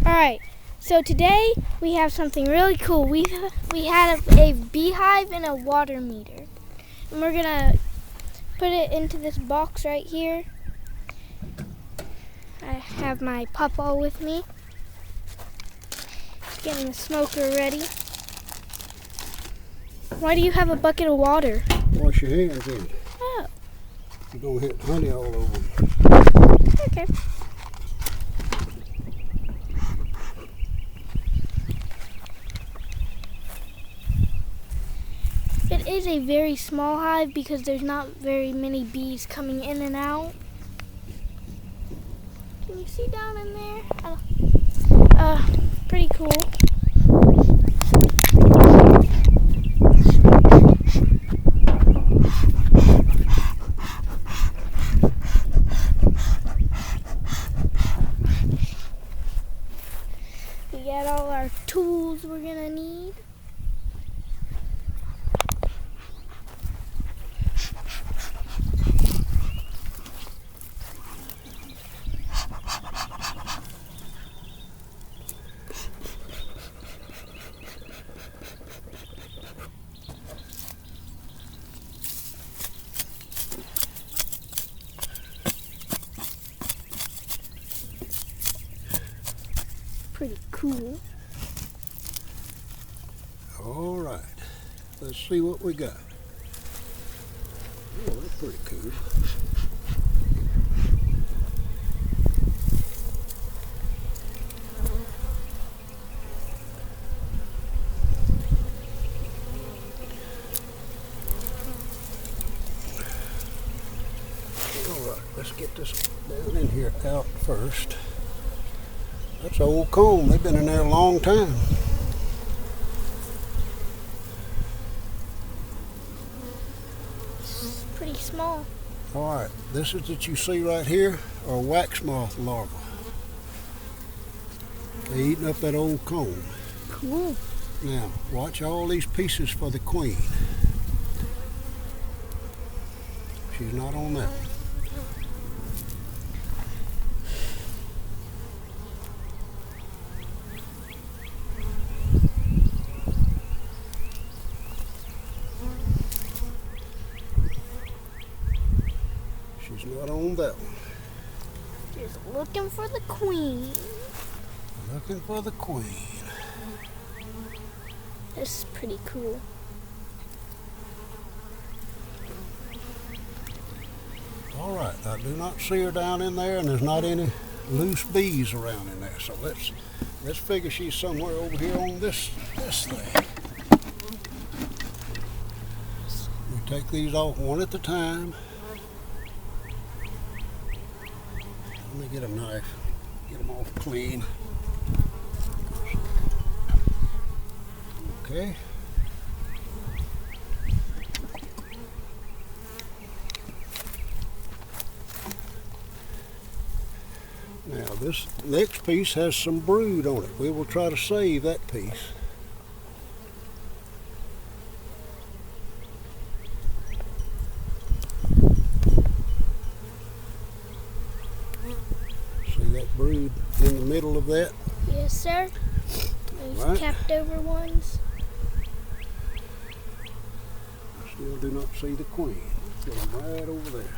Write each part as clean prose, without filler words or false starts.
Alright, so today we have something really cool. We had a beehive and a water meter. And we're gonna put it into this box right here. I have my pawpaw with me. Getting the smoker ready. Why do you have a bucket of water? Wash your hands in. Oh. You're going to hit honey all over them. Okay. It is a very small hive because there's not very many bees coming in and out. Can you see down in there? Pretty cool. We got all our tools we're gonna need. Pretty cool. All right, let's see what we got. Oh, that's pretty cool. All right, let's get this down in here out first. That's an old comb. They've been in there a long time. It's pretty small. All right, this is that you see right here are wax moth larvae. They're eating up that old comb. Cool. Now, watch all these pieces for the queen. She's not on that one. She's not on that one. Just looking for the queen. Looking for the queen. This is pretty cool. All right, I do not see her down in there, and there's not any loose bees around in there. So let's figure she's somewhere over here on this thing. We take these off one at a time. Let me get a knife, get them off clean. Okay. Now this next piece has some brood on it. We will try to save that piece. See that brood in the middle of that? Yes, sir. Those Right. capped over ones. Still do not see the queen. Get them right over there.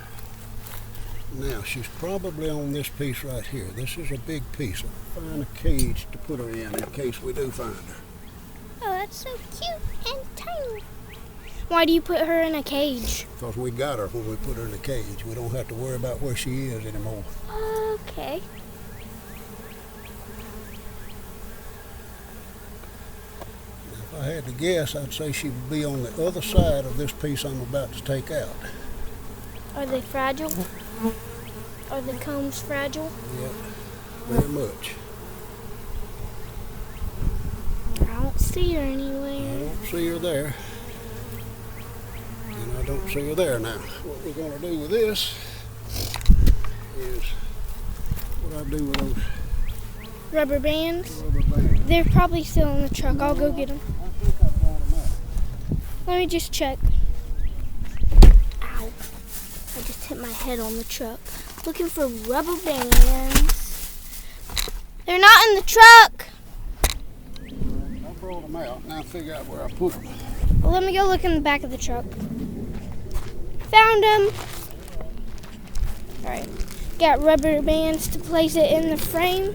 Now she's probably on this piece right here. This is a big piece. I'll find a cage to put her in case we do find her. Oh, that's so cute and tiny. Why do you put her in a cage? Because we got her when we put her in a cage. We don't have to worry about where she is anymore. Okay. If I had to guess, I'd say she would be on the other side of this piece I'm about to take out. Are they fragile? Are the combs fragile? Yep, very much. I don't see her I anywhere. don't see her there. And I don't see her there now. What we're going to do with this is what I do with those Rubber bands? rubber bands. They're probably still in the truck. I'll go get them. I think I brought them out. Let me just check. Ow. I just hit my head on the truck. Looking for rubber bands. They're not in the truck. I brought them out. Now figure out where I put them. Well, let me go look in the back of the truck. Found them. All right. Got rubber bands to place it in the frame.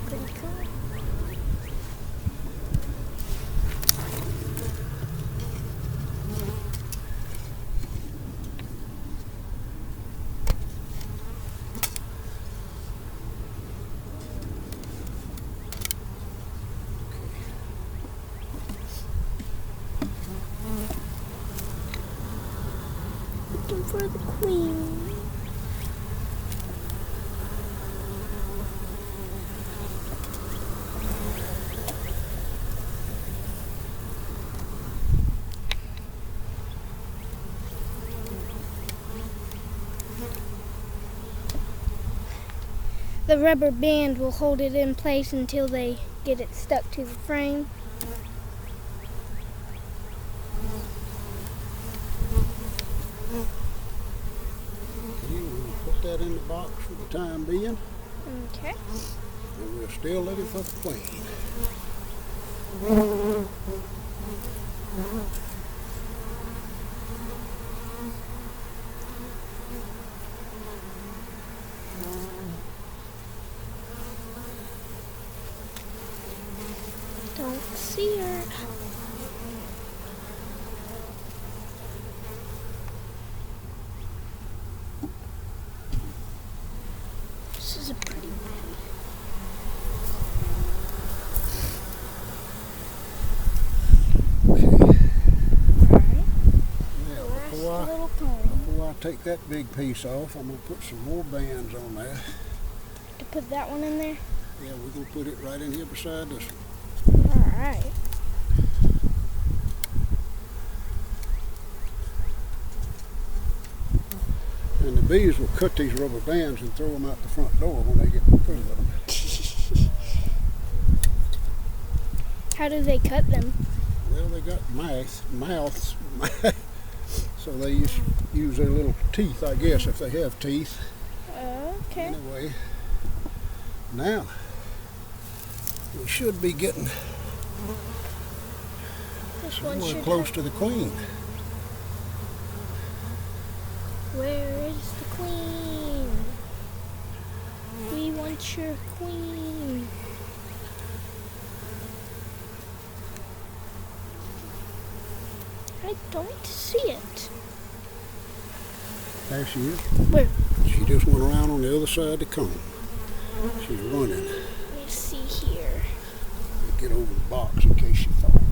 Pretty cool. Looking for the queen. The rubber band will hold it in place until they get it stuck to the frame. We'll put that in the box for the time being. Okay. And we're still looking for the queen. Don't see her. This is a pretty baby. Alright. Now, Last little pony. before I take that big piece off, I'm going to put some more bands on there. To put that one in there? Yeah, we're going to put it right in here beside this one. Alright. And the bees will cut these rubber bands and throw them out the front door when they get through with them. How do they cut them? Well, they got mouths, so they use their little teeth, I guess, if they have teeth. Okay. Anyway, now we should be getting This one somewhere should close have... to the queen. Where is the queen? We want your queen. I don't see it. There she is. Where? She just went around on the other side of the cone. She's running. Let me see here. Get over the box in case she falls.